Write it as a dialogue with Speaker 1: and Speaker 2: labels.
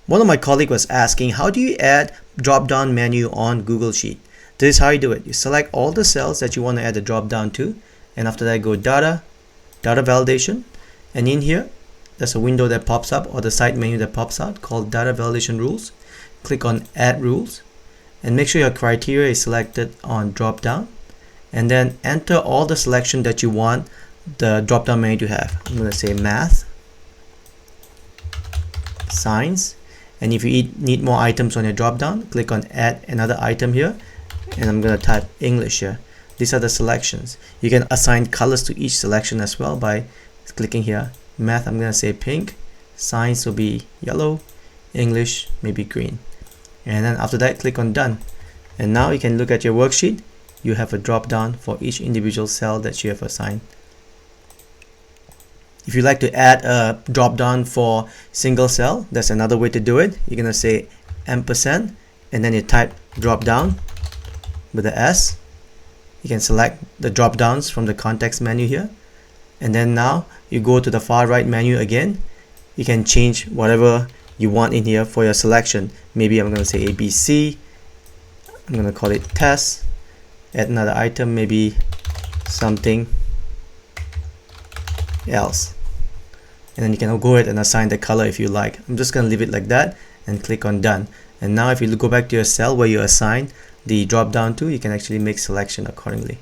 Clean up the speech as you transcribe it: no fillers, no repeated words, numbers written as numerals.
Speaker 1: One of my colleagues was asking, how do you add drop-down menu on Google Sheet? This is how you do it. You select all the cells that you want to add a drop-down to, and after that go Data, Data Validation, and in here, there's a window that pops up, or the side menu that pops out called Data Validation Rules. Click on Add Rules, and make sure your criteria is selected on drop-down, and then enter all the selection that you want the drop-down menu to have. I'm going to say Math, Science, and if you need more items on your drop-down, click on Add Another Item here, and I'm going to type English here. These are the selections. You can assign colors to each selection as well by clicking here. Math, I'm going to say pink, Science will be yellow, English maybe green, and then after that click on Done. And now you can look at your worksheet. You have a drop-down for each individual cell that you have assigned. If you like to add a drop-down for single cell, that's another way to do it. You're going to say ampersand, and then you type drop-down with the S. You can select the drop-downs from the context menu here, and then now you go to the far right menu again. You can change whatever you want in here for your selection. Maybe I'm going to say ABC. I'm going to call it test. Add another item, maybe something else, and then you can go ahead and assign the color if you like. I'm just going to leave it like that and click on Done. And now if you go back to your cell where you assign the drop down to, you can actually make selection accordingly.